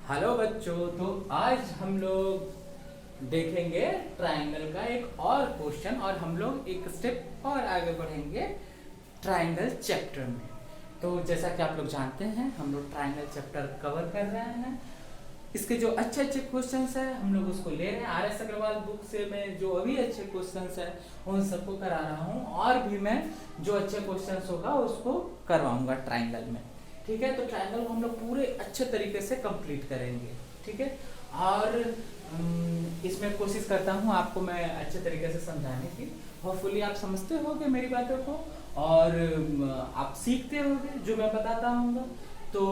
Hello बच्चों, तो आज हम लोग देखेंगे ट्रायंगल का एक और क्वेश्चन और हम लोग एक स्टेप और आगे बढ़ेंगे ट्रायंगल चैप्टर में। तो जैसा कि आप लोग जानते हैं हम लोग ट्रायंगल चैप्टर कवर कर रहे हैं। इसके जो अच्छे अच्छे क्वेश्चंस हैं हम लोग उसको ले रहे हैं। RS अग्रवाल बुक से मैं जो अभी अच्छे क्वेश्चंस हैं उन सबको करा रहा हूँ और भी मैं जो अच्छे क्वेश्चंस होगा उसको करवाऊंगा ट्रायंगल में। ठीक है, तो ट्रायंगल को हम लोग पूरे अच्छे तरीके से कंप्लीट करेंगे। ठीक है, और इसमें कोशिश करता हूँ आपको मैं अच्छे तरीके से समझाने की। होपफुली आप समझते होगे मेरी बातों को और आप सीखते होगे जो मैं बताता हूँ। तो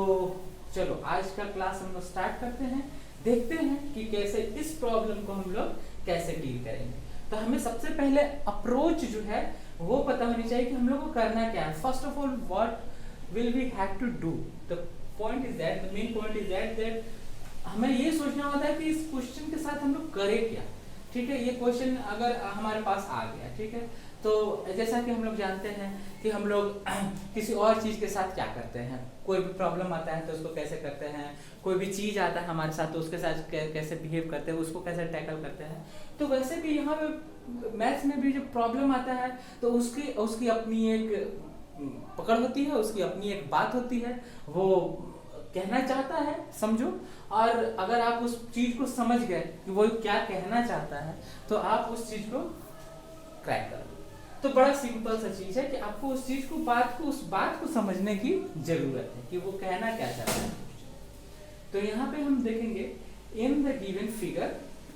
चलो आज का क्लास हम लोग स्टार्ट करते हैं, देखते हैं कि कैसे इस प्रॉब्लम को हम लोग कैसे डील करेंगे। तो हमें सबसे पहले अप्रोच जो है वो पता होनी चाहिए कि हम लोग को करना क्या है। First of all what will we have to do, the point is that the main point is that हमें ये सोचना होता है कि इस क्वेश्चन के साथ हम लोग करें क्या। ठीक है, ये क्वेश्चन अगर हमारे पास आ गया, ठीक है, तो जैसा कि हम लोग जानते हैं कि हम लोग किसी और चीज़ के साथ क्या करते हैं। कोई भी प्रॉब्लम आता है तो उसको कैसे करते हैं, कोई भी चीज़ आता है हमारे साथ तो उसके साथ कैसे बिहेव करते हैं, उसको कैसे टैकल करते हैं। तो वैसे भी यहाँ पे मैथ्स में भी जो प्रॉब्लम आता है तो उसकी अपनी एक पकड़ होती है, उसकी अपनी एक बात होती है, वो कहना चाहता है, समझो। और अगर आप उस चीज को समझ गए कि वो क्या कहना चाहता है तो आप उस चीज को क्रैक कर दो। तो बड़ा सिंपल सा चीज है कि आपको उस चीज को उस बात को समझने की जरूरत है कि वो कहना क्या चाहता है। तो यहाँ पे हम देखेंगे इन द गिवन फिगर,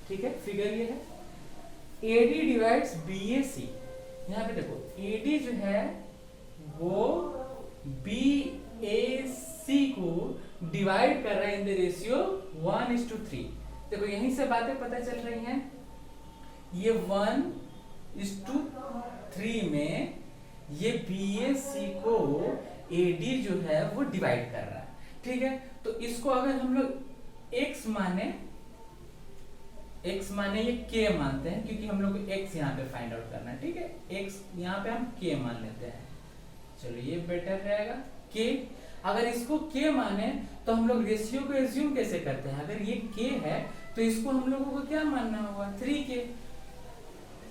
ठीक है, फिगर ये है AD डिवाइड्स BAC। यहाँ पे देखो AD जो है वो BAC को डिवाइड कर रहा है इन द रेशियो 1:3। देखो यहीं से बातें पता चल रही हैं। ये 1:3 में ये BAC को AD जो है वो डिवाइड कर रहा है। ठीक है, तो इसको अगर हम लोग x माने ये k मानते हैं क्योंकि हम लोग को x यहाँ पे फाइंड आउट करना है। ठीक है, x यहाँ पे हम k मान लेते हैं। चलो ये बेटर रहेगा k। अगर इसको k माने तो हम लोग रेशियो को एज्यूम कैसे करते हैं। अगर ये k है तो इसको हम लोगों को क्या मानना होगा 3k।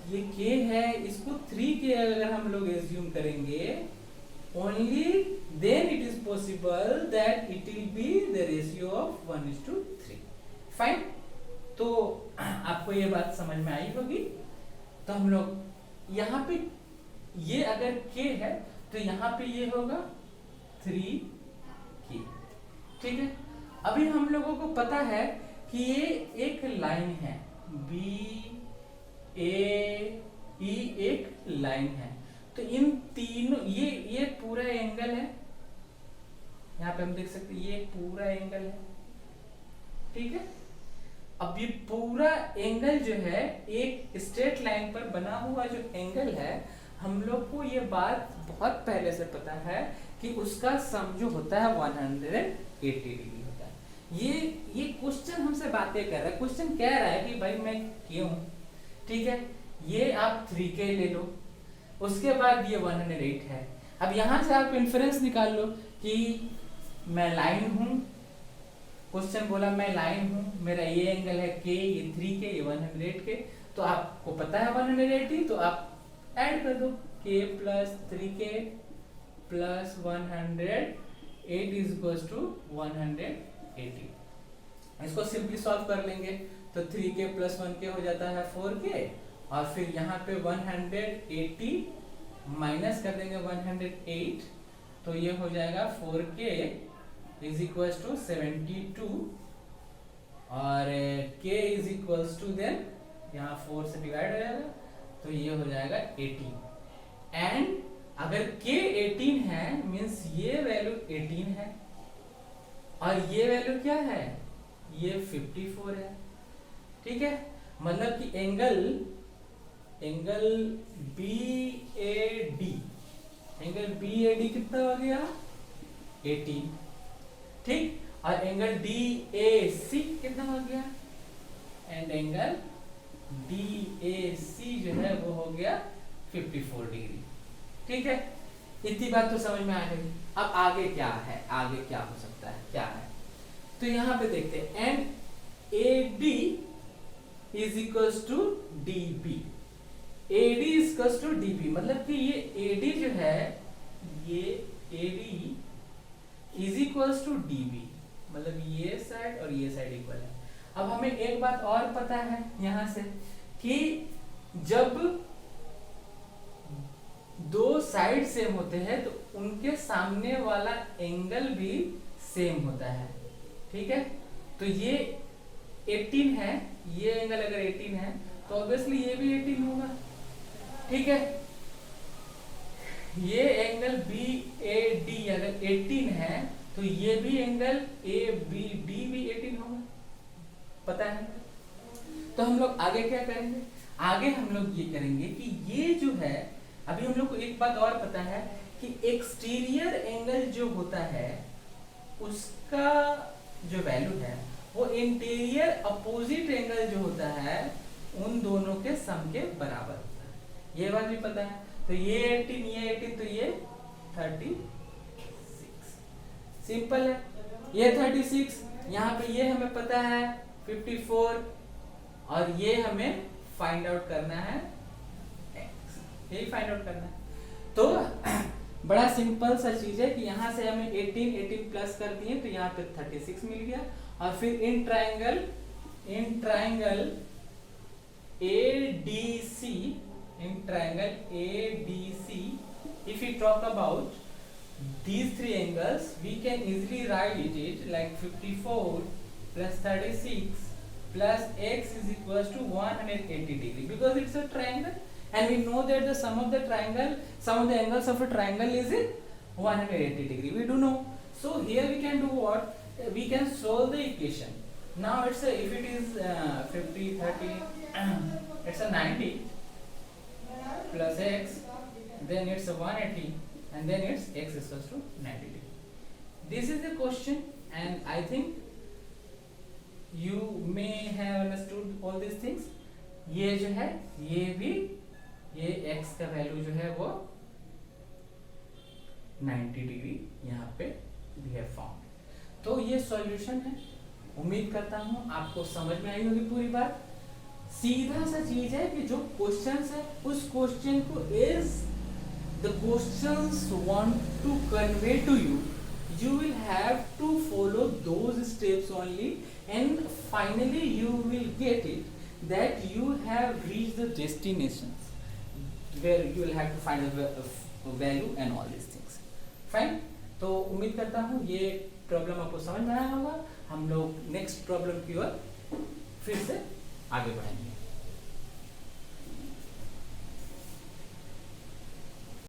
ये k है, इसको 3k अगर हम लोग एज्यूम करेंगे only then it is possible that it will be the ratio of 1:3। Fine, तो आपको ये बात समझ में आई होगी। तो हम लोग यहाँ पे ये अगर k है तो यहाँ पे ये होगा 3k। ठीक है, अभी हम लोगों को पता है कि ये एक लाइन है BAE, एक लाइन है। तो इन तीनों ये पूरा एंगल है, यहाँ पे हम देख सकते हैं ये पूरा एंगल है। ठीक है, अब ये पूरा एंगल जो है एक स्ट्रेट लाइन पर बना हुआ जो एंगल है हम लोग को ये बात बहुत पहले से पता है कि उसका सम जो होता है 180 डिग्री होता है। ये क्वेश्चन हमसे बातें कर रहा है। क्वेश्चन कह रहा है कि भाई मैं क्यों, ठीक है, ये आप 3k ले लो, उसके बाद ये 108 है। अब यहाँ से आप इन्फरेंस निकाल लो कि मैं लाइन हूँ। क्वेश्चन बोला मैं लाइन हूँ, मेरा ये एंगल है k, ये 3k, ये 108k। तो आपको पता है 180, तो आप ऐड कर दो k plus 3k plus 108 is equals to 180। इसको सिंपली सॉल्व कर लेंगे तो 3k प्लस 1k हो जाता है 4k और फिर यहाँ पे 180 माइनस कर देंगे 108 तो ये हो जाएगा 4k इज इक्वल्स टू 72 और k is equals to then यहाँ 4 से डिवाइड हो जाएगा तो ये हो जाएगा 18। एंड अगर k 18 है मींस ये वैल्यू 18 है और ये वैल्यू क्या है, ये 54 है। ठीक है, मतलब कि एंगल BAD कितना हो गया 18। ठीक, और एंगल DAC कितना हो गया, एंड एंगल DAC जो है वो हो गया 54 डिग्री। ठीक है, इतनी बात तो समझ में आ गई। अब आगे क्या है, आगे क्या हो सकता है, क्या है। तो यहाँ पे देखते हैं and A D is equals to D B. A D is equals to D B, मतलब कि ये ए डी जो है, ये A D is equals to D B, मतलब ये साइड और ये साइड इक्वल है। अब हमें एक बात और पता है यहां से कि जब दो साइड सेम होते हैं तो उनके सामने वाला एंगल भी सेम होता है, ठीक है। तो ये 18 है, ये एंगल अगर 18 है तो ऑब्वियसली ये भी 18 होगा, ठीक है। ये एंगल बी ए डी अगर 18 है तो ये भी एंगल ए बी डी भी 18 होगा, पता है। तो हम लोग आगे क्या करेंगे, आगे हम लोग ये करेंगे कि ये जो है, अभी हम लोग को एक बात और पता है कि एक्सटीरियर एंगल जो होता है उसका जो वैल्यू है वो इंटीरियर अपोजिट एंगल जो होता है उन दोनों के सम के बराबर होता है, ये बात भी पता है। तो ये 18 ये 18 तो ये 36, सिंपल है। ये 36, यहाँ पे ये हमें पता है 54 और ये हमें फाइंड आउट करना है x, यही फाइंड आउट करना है। तो बड़ा सिंपल सा चीज है कि यहाँ से हमें 18 प्लस कर दिए तो यहाँ पे 36 मिल गया। और फिर in triangle ADC, in triangle ADC, if we talk about these three angles, we can easily write it like 54 plus 36 plus x is equals to 180 degree, because it's a triangle and we know that the sum of the angles of a triangle is 180 degree, we do know. So here we can do what, we can solve the equation. Now it's a, if it is 50 30 it's a 90 plus x, then it's a 180 and then it's x is equals to 90 degree. This is the question and I think you may have understood all these things. ये जो है ये भी, ये x का value जो है वो 90 डिग्री यहाँ पे भी है फाउंड। तो ये सॉल्यूशन है, उम्मीद करता हूँ आपको समझ में आई होगी पूरी बात। सीधा सा चीज है कि जो क्वेश्चंस है उस क्वेश्चन को is the questions want to convey to you, you will have to follow those steps only and finally you will get it that you have reached the destinations where you will have to find a value and all these things. Fine? तो उम्मीद करता हूँ ये problem आपको समझ में आया होगा। हम लोग नेक्स्ट प्रॉब्लम की ओर फिर से आगे बढ़ेंगे।